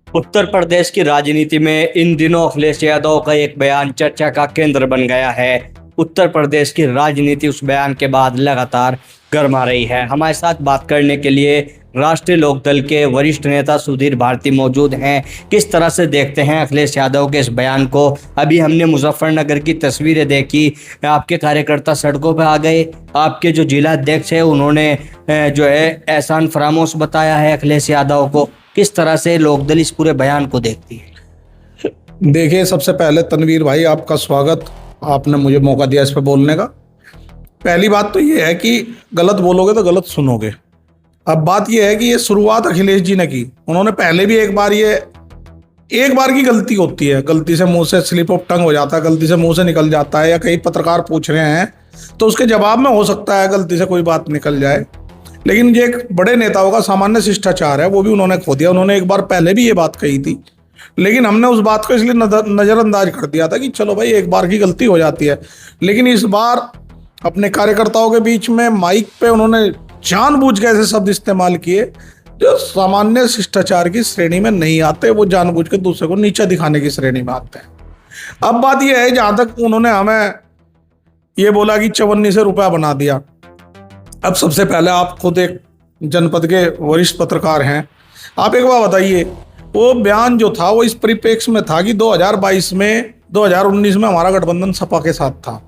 उत्तर प्रदेश की राजनीति में इन दिनों अखिलेश यादव का एक बयान चर्चा का केंद्र बन गया है। उत्तर प्रदेश की राजनीति उस बयान के बाद लगातार गर्मा रही है। हमारे साथ बात करने के लिए राष्ट्रीय लोकदल के वरिष्ठ नेता सुधीर भारती मौजूद हैं। किस तरह से देखते हैं अखिलेश यादव के इस बयान को? अभी हमने मुजफ्फरनगर की तस्वीरें देखी, आपके कार्यकर्ता सड़कों पर आ गए, आपके जो जिला अध्यक्ष है उन्होंने जो है एहसान फरामोश बताया है अखिलेश यादव को। किस तरह से लोकदल इस पूरे बयान को देखती है? देखिए, सबसे पहले तनवीर भाई, आपका स्वागत। आपने मुझे मौका दिया इस पर बोलने का। पहली बात तो ये है कि गलत बोलोगे तो गलत सुनोगे। अब बात ये है कि ये शुरुआत अखिलेश जी ने की। उन्होंने पहले भी एक बार की गलती होती है, गलती से मुंह से स्लिप ऑफ टंग हो जाता है, गलती से मुंह से निकल जाता है, या कई पत्रकार पूछ रहे हैं तो उसके जवाब में हो सकता है गलती से कोई बात निकल जाए। लेकिन ये एक बड़े नेताओं का सामान्य शिष्टाचार है, वो भी उन्होंने खो दिया। उन्होंने एक बार पहले भी ये बात कही थी, लेकिन हमने उस बात को इसलिए नज़रअंदाज कर दिया था कि चलो भाई, एक बार की गलती हो जाती है। लेकिन इस बार अपने कार्यकर्ताओं के बीच में माइक पे उन्होंने जानबूझ के ऐसे शब्द इस्तेमाल किए जो सामान्य शिष्टाचार की श्रेणी में नहीं आते। वो जानबूझ के दूसरे को नीचा दिखाने की श्रेणी में आते हैं। अब बात यह है, जहां तक उन्होंने हमें ये बोला कि 54 रुपया बना दिया। अब सबसे पहले, आप खुद एक जनपद के वरिष्ठ पत्रकार हैं, आप एक बार बताइए, वो बयान जो था वो इस परिप्रेक्ष्य में था कि 2019 में हमारा गठबंधन सपा के साथ था।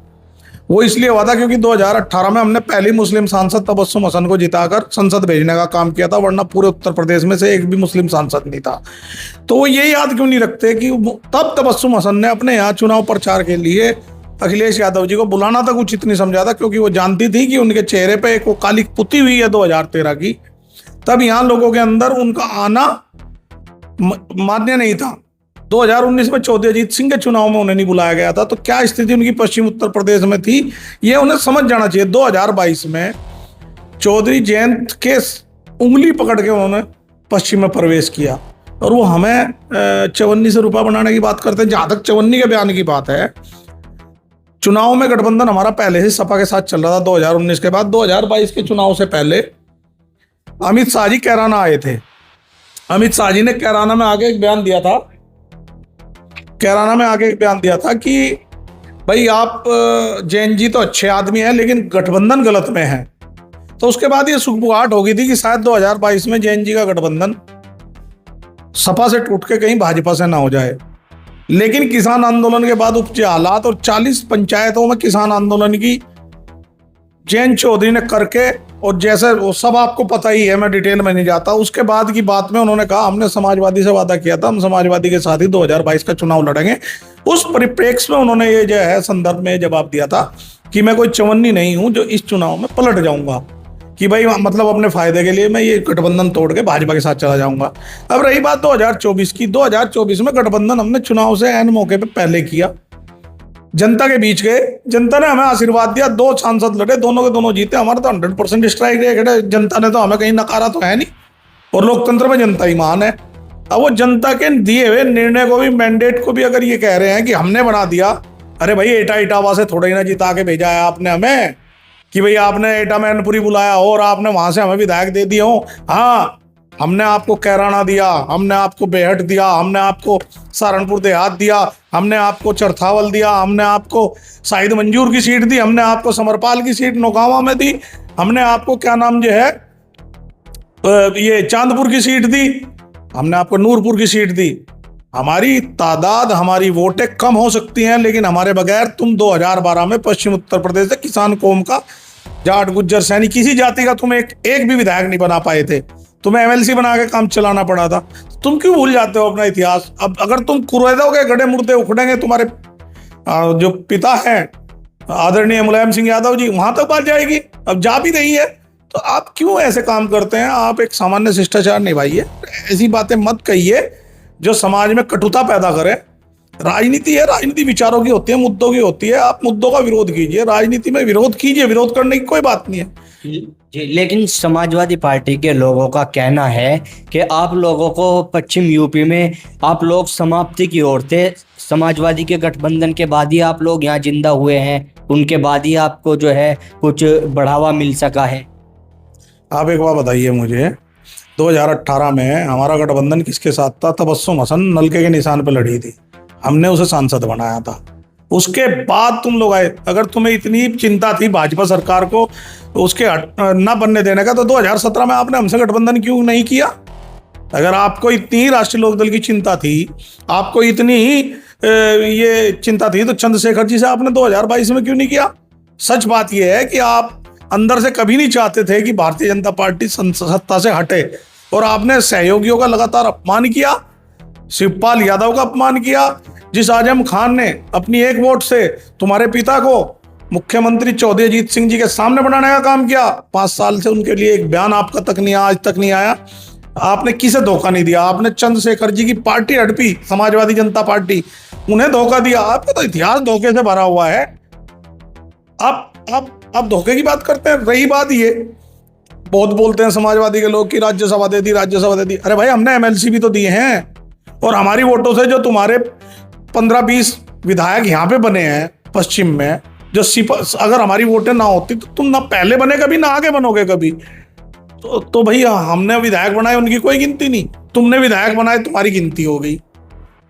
वो इसलिए हुआ था क्योंकि 2018 में हमने पहली मुस्लिम सांसद तबस्सुम हसन को जिताकर संसद भेजने का काम किया था, वरना पूरे उत्तर प्रदेश में से एक भी मुस्लिम सांसद नहीं था। तो वो ये याद क्यों नहीं रखते कि तब तबस्सुम हसन ने अपने यहाँ चुनाव प्रचार के लिए अखिलेश यादव जी को बुलाना तक उचित नहीं समझा था, क्योंकि वो जानती थी कि उनके चेहरे पे एक वो काली पुती हुई है 2013 की। तब यहाँ लोगों के अंदर उनका आना मान्य नहीं था। 2019 में चौधरी अजीत सिंह के चुनाव में उन्हें नहीं बुलाया गया था, तो क्या स्थिति उनकी पश्चिम उत्तर प्रदेश में थी, ये उन्हें समझ जाना चाहिए। 2022 में चौधरी जयंत के उंगली पकड़ के उन्होंने पश्चिम में प्रवेश किया, और वो हमें 54 रुपया बनाने की बात करते हैं। जहां तक 54 के बयान की बात है, चुनाव में गठबंधन हमारा पहले से सपा के साथ चल रहा था 2019 के बाद। 2022 के चुनाव से पहले अमित शाह जी कैराना आए थे। अमित शाह जी ने कैराना में आगे एक बयान दिया था कि भाई, आप जैन जी तो अच्छे आदमी हैं, लेकिन गठबंधन गलत में है। तो उसके बाद ये सुगबुगाहट हो गई थी कि शायद 2022 में जैन जी का गठबंधन सपा से टूट के कहीं भाजपा से ना हो जाए। लेकिन किसान आंदोलन के बाद उपजे हालात और 40 पंचायतों में किसान आंदोलन की जैन चौधरी ने करके, और जैसे वो सब आपको पता ही है, मैं डिटेल में नहीं जाता। उसके बाद की बात में उन्होंने कहा, हमने समाजवादी से वादा किया था, हम समाजवादी के साथ ही 2022 का चुनाव लड़ेंगे। उस परिप्रेक्ष्य में उन्होंने ये जो है संदर्भ में जवाब दिया था कि मैं कोई चवन्नी नहीं हूं जो इस चुनाव में पलट जाऊंगा, कि भाई मतलब अपने फायदे के लिए मैं ये गठबंधन तोड़ के भाजपा के साथ चला जाऊंगा। अब रही बात 2024 की, 2024 में गठबंधन हमने चुनाव से ऐन मौके पे पहले किया, जनता के बीच गए, जनता ने हमें आशीर्वाद दिया, 2 सांसद लड़े, दोनों के दोनों जीते। हमारा तो 100% स्ट्राइक रेट है, जनता ने तो हमें कहीं नकारा तो है नहीं, और लोकतंत्र में जनता ही महान है। अब वो जनता के दिए हुए निर्णय को भी, मैंडेट को भी अगर ये कह रहे हैं कि हमने बना दिया, अरे भाई, इटावा से थोड़ा ही ना जिता के भेजा है आपने हमें, कि भाई आपने एटा मैनपुरी बुलाया हो और आपने वहां से हमें विधायक दे दिए हो। हाँ, हमने आपको कैराना दिया, हमने आपको बेहट दिया, हमने आपको सहारनपुर देहात दिया, हमने आपको चरथावल दिया, हमने आपको शाहिद मंजूर की सीट दी, हमने आपको समरपाल की सीट नौगांवा में दी, हमने आपको क्या नाम जो है ये चांदपुर की सीट दी, हमने आपको नूरपुर की सीट दी। हमारी तादाद, हमारी वोटें कम हो सकती हैं, लेकिन हमारे बगैर तुम 2012 में पश्चिम उत्तर प्रदेश से किसान कौम का, जाट गुज्जर सैनी, किसी जाति का तुम एक भी विधायक नहीं बना पाए थे। तुम्हें एमएलसी बना के काम चलाना पड़ा था। तुम क्यों भूल जाते हो अपना इतिहास? अब अगर तुम कुरेदोगे, गड़े मुर्दे उखड़ेंगे, तुम्हारे जो पिता हैं आदरणीय मुलायम सिंह यादव जी, वहां तक बात जाएगी। अब जा भी रही है, तो आप क्यों ऐसे काम करते हैं? आप एक सामान्य शिष्टाचार निभाइए, ऐसी बातें मत कहिए जो समाज में कटुता पैदा करे। राजनीति है, राजनीति विचारों की होती है, मुद्दों की होती है। आप मुद्दों का विरोध कीजिए, राजनीति में विरोध कीजिए, विरोध करने की कोई बात नहीं है जी। लेकिन समाजवादी पार्टी के लोगों का कहना है कि आप लोगों को पश्चिम यूपी में आप लोग समाप्ति की ओर थे, समाजवादी के गठबंधन के बाद ही आप लोग यहाँ जिंदा हुए हैं, उनके बाद ही आपको जो है कुछ बढ़ावा मिल सका है। आप एक बार बताइए मुझे, 2018 में हमारा गठबंधन किसके साथ था? तबस्सुम हसन नलके के निशान पर लड़ी थी, हमने उसे सांसद बनाया था। उसके बाद तुम लोग आए। अगर तुम्हें इतनी चिंता थी भाजपा सरकार को उसके ना बनने देने का, तो 2017 में आपने हमसे गठबंधन क्यों नहीं किया? अगर आपको इतनी ही राष्ट्रीय लोकदल की चिंता थी, आपको इतनी ही ये चिंता थी, तो चंद्रशेखर जी से आपने 2022 में क्यों नहीं किया? सच बात यह है कि आप अंदर से कभी नहीं चाहते थे कि भारतीय जनता पार्टी सत्ता से हटे, और आपने सहयोगियों का लगातार अपमान किया, शिवपाल यादव का अपमान किया। जिस आजम खान ने अपनी एक वोट से तुम्हारे पिता को मुख्यमंत्री चौधरी अजीत सिंह जी के सामने बनाने का काम किया, 5 साल से उनके लिए एक बयान आपका तक नहीं आया, आज तक नहीं आया। आपने किसे धोखा नहीं दिया? आपने चंद्रशेखर जी की पार्टी हड़पी, समाजवादी जनता पार्टी, उन्हें धोखा दिया। आपका तो इतिहास धोखे से भरा हुआ है। आप धोखे की बात करते हैं। रही बात ये, बहुत बोलते हैं समाजवादी के लोग कि राज्यसभा दे दी, राज्यसभा दे दी। अरे भाई, हमने एमएलसी भी तो दिए हैं, और हमारी वोटों से जो तुम्हारे 15-20 विधायक यहाँ पे बने हैं पश्चिम में, जो अगर हमारी वोटें ना होती तो तुम ना पहले बने कभी, ना आगे बनोगे कभी। तो भैया, हमने विधायक बनाए, उनकी कोई गिनती नहीं। तुमने विधायक बनाए, तुम्हारी गिनती हो गई।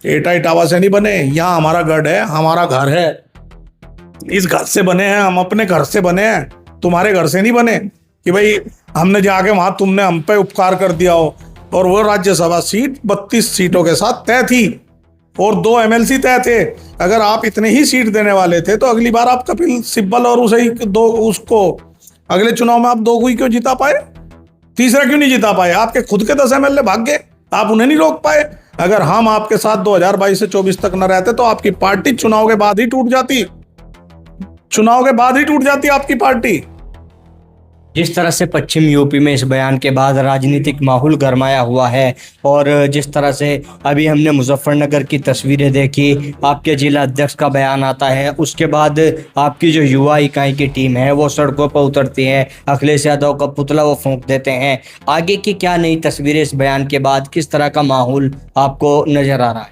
एटा इटावा से नहीं बने, यहाँ हमारा गढ़ है, हमारा घर है, इस घर से बने हैं, हम अपने घर से बने हैं, तुम्हारे घर से नहीं बने कि भाई हमने जाके वहां तुमने हम पे उपकार कर दिया हो। और वो राज्यसभा सीट 32 सीटों के साथ तय थी, और 2 एमएलसी तय थे। अगर आप इतने ही सीट देने वाले थे, तो अगली बार आप कपिल सिब्बल और उसको अगले चुनाव में आप 2 को ही क्यों जिता पाए? तीसरा क्यों नहीं जिता पाए? आपके खुद के 10 एमएलए भाग गए, आप उन्हें नहीं रोक पाए। अगर हम आपके साथ 2022 से 24 तक न रहते, तो आपकी पार्टी चुनाव के बाद ही टूट जाती, चुनाव के बाद ही टूट जाती आपकी पार्टी। जिस तरह से पश्चिम यूपी में इस बयान के बाद राजनीतिक माहौल गरमाया हुआ है, और जिस तरह से अभी हमने मुजफ्फरनगर की तस्वीरें देखी, आपके जिला अध्यक्ष का बयान आता है, उसके बाद आपकी जो युवा इकाई की टीम है वो सड़कों पर उतरती है, अखिलेश यादव का पुतला वो फूंक देते हैं। आगे की क्या नई तस्वीरें इस बयान के बाद, किस तरह का माहौल आपको नजर आ रहा है?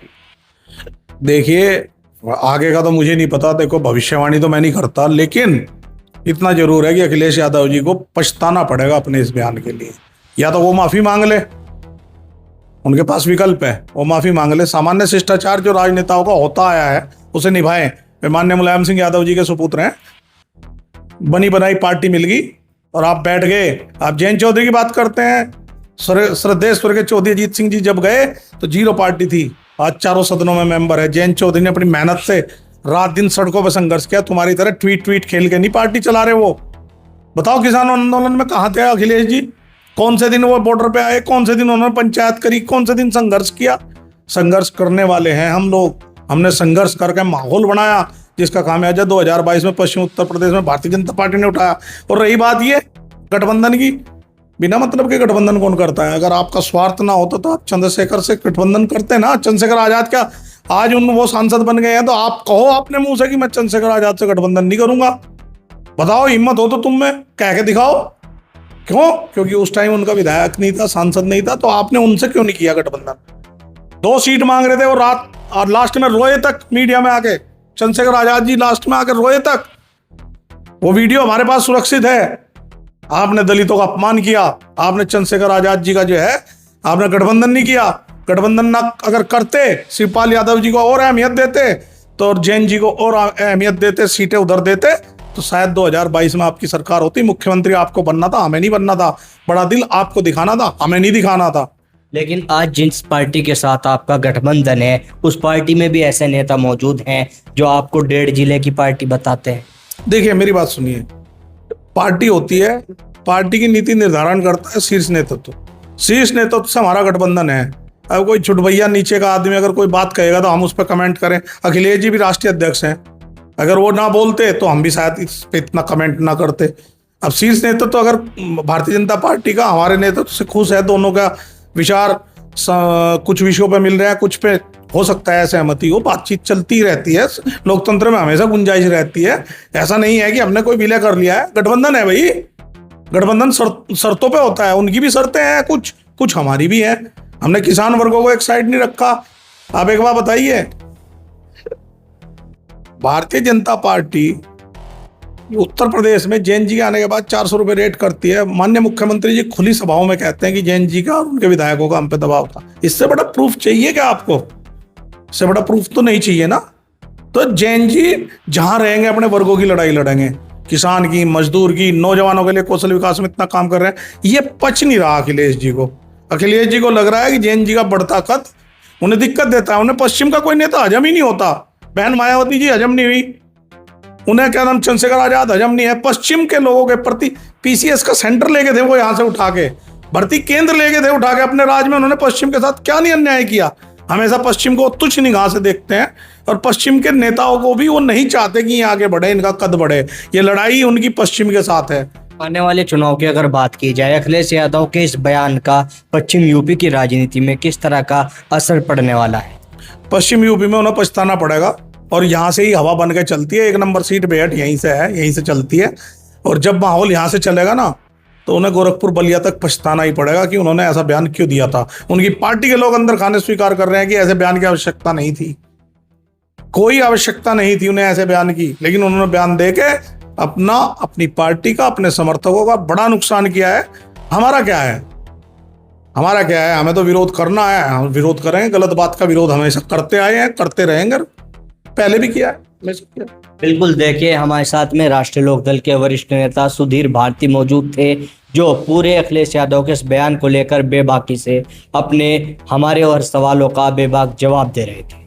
देखिए, आगे का तो मुझे नहीं पता, देखो भविष्यवाणी तो मैं नहीं करता, लेकिन इतना जरूर है कि अखिलेश यादव जी को पछताना पड़ेगा अपने इस बयान के लिए। या तो वो माफी मांग ले, उनके पास विकल्प है, वो माफी मांग ले। सामान्य शिष्टाचार जो राजनेताओं का होता आया है उसे निभाएं। माननीय मुलायम सिंह यादव जी के सुपुत्र हैं, बनी बनाई पार्टी मिल गई और आप बैठ गए। आप जयंत चौधरी की बात करते हैं, श्रद्धेय स्वर्गीय चौधरी अजीत सिंह जी जब गए तो 0 पार्टी थी, आज 4 सदनों में मेंबर है। जयंत चौधरी ने अपनी मेहनत से रात दिन सड़कों पर संघर्ष किया, तुम्हारी तरह ट्वीट खेल के नहीं पार्टी चला रहे वो। बताओ, किसान आंदोलन में कहाँ थे अखिलेश जी? कौन से दिन वो बॉर्डर पे आए? कौन से दिन उन्होंने पंचायत करी? कौन से दिन संघर्ष किया? संघर्ष करने वाले हैं हम लोग। हमने संघर्ष करके माहौल बनाया, जिसका खामियाजा 2022 में पश्चिम उत्तर प्रदेश में भारतीय जनता पार्टी ने उठाया। और रही बात ये गठबंधन की, बिना मतलब के गठबंधन कौन करता है? अगर आपका स्वार्थ ना होता तो आप चंद्रशेखर से गठबंधन करते ना। चंद्रशेखर आजाद क्या आज वो सांसद बन गए हैं, तो आप कहो अपने मुंह से कि मैं चंद्रशेखर आजाद से गठबंधन नहीं करूंगा। बताओ, हिम्मत हो तो तुम में कह के दिखाओ। क्यों? क्योंकि उस टाइम उनका विधायक नहीं था, सांसद नहीं था, तो आपने उनसे क्यों नहीं किया गठबंधन? 2 सीट मांग रहे थे और लास्ट में रोए तक मीडिया में आके। चंद्रशेखर आजाद जी लास्ट में आकर रोए तक, वो वीडियो हमारे पास सुरक्षित है। आपने दलितों का अपमान किया, आपने चंद्रशेखर आजाद जी का जो है, आपने गठबंधन नहीं किया। गठबंधन ना अगर करते, शिवपाल यादव जी को और अहमियत देते, तो जैन जी को और अहमियत देते, सीटें उधर देते, तो शायद 2022 में आपकी सरकार होती। मुख्यमंत्री आपको बनना था, हमें नहीं बनना था। बड़ा दिल आपको दिखाना था, हमें नहीं दिखाना था। लेकिन आज जिस पार्टी के साथ आपका गठबंधन है, उस पार्टी में भी ऐसे नेता मौजूद हैं जो आपको 1.5 जिले की पार्टी बताते हैं। देखिए, मेरी बात सुनिए, पार्टी होती है, पार्टी की नीति निर्धारण करता है शीर्ष नेतृत्व। शीर्ष नेतृत्व से हमारा गठबंधन है। अब कोई छुटभैया नीचे का आदमी अगर कोई बात कहेगा तो हम उस पर कमेंट करें। अखिलेश जी भी राष्ट्रीय अध्यक्ष हैं, अगर वो ना बोलते तो हम भी शायद इस पे इतना कमेंट ना करते। अब शीर्ष नेतृत्व तो अगर भारतीय जनता पार्टी का हमारे नेतृत्व से खुश है, दोनों का विचार कुछ विषयों पे मिल रहा है, कुछ पे हो सकता है सहमति हो, बातचीत चलती रहती है। लोकतंत्र में हमेशा गुंजाइश रहती है। ऐसा नहीं है कि हमने कोई विलय कर लिया है। गठबंधन है भाई, गठबंधन शर्तों पे होता है, उनकी भी शर्तें हैं, कुछ हमारी भी है। हमने किसान वर्गों को एक साइड नहीं रखा। आप एक बात बताइए, भारतीय जनता पार्टी उत्तर प्रदेश में जैन जी के आने के बाद 400 रुपये रेट करती है। माननीय मुख्यमंत्री जी खुली सभाओं में कहते हैं कि जैन जी का और उनके विधायकों का हम पे दबाव था। इससे बड़ा प्रूफ चाहिए क्या आपको? इससे बड़ा प्रूफ तो नहीं चाहिए ना। तो जैन जी जहां रहेंगे अपने वर्गों की लड़ाई लड़ेंगे, किसान की, मजदूर की, नौजवानों के लिए कौशल विकास में इतना काम कर रहे हैं। ये पच नहीं रहा अखिलेश जी को। अखिलेश जी को लग रहा है कि जैन जी का बढ़ता कद उन्हें दिक्कत देता है। उन्हें पश्चिम का कोई नेता हजम ही नहीं होता। बहन मायावती जी हजम नहीं हुई, उन्हें क्या नाम चंद्रशेखर आजाद हजम नहीं है। पश्चिम के लोगों के प्रति पीसीएस का सेंटर लेके थे वो, यहां से उठा के भर्ती केंद्र लेके थे उठा के अपने राज्य में। उन्होंने पश्चिम के साथ क्या नहीं अन्याय किया। हमेशा पश्चिम को तुच्छ निगाह से देखते हैं और पश्चिम के नेताओं को भी वो नहीं चाहते कि ये आगे बढ़े, इनका कद बढ़े। ये लड़ाई उनकी पश्चिम के साथ है। आने वाले चुनाव की अगर बात की जाए, अखिलेश यादव के इस बयान का पश्चिम यूपी की राजनीति में किस तरह का असर पड़ने वाला है? पश्चिम यूपी में उन्हें पछताना पड़ेगा और यहाँ से ही हवा बन के चलती है। 1 नंबर सीट बेहट यहीं से है, यहीं से चलती है। और जब माहौल यहाँ से चलेगा ना तो उन्हें गोरखपुर बलिया तक पछताना ही पड़ेगा कि उन्होंने ऐसा बयान क्यों दिया था। उनकी पार्टी के लोग अंदर खाने स्वीकार कर रहे हैं कि ऐसे बयान की आवश्यकता नहीं थी, कोई आवश्यकता नहीं थी उन्हें ऐसे बयान की, लेकिन उन्होंने बयान दे के अपनी पार्टी का, अपने समर्थकों का बड़ा नुकसान किया है। हमारा क्या है? हमारा क्या है? हमें तो विरोध करना है, हम विरोध करेंगे। गलत बात का विरोध हमेशा करते आए हैं, करते रहेंगे, पहले भी किया है, हमेशा किया। बिल्कुल, देखिए हमारे साथ में राष्ट्रीय लोकदल के वरिष्ठ नेता सुधीर भारती मौजूद थे, जो पूरे अखिलेश यादव के इस बयान को लेकर बेबाकी से अपने हमारे और सवालों का बेबाक जवाब दे रहे थे।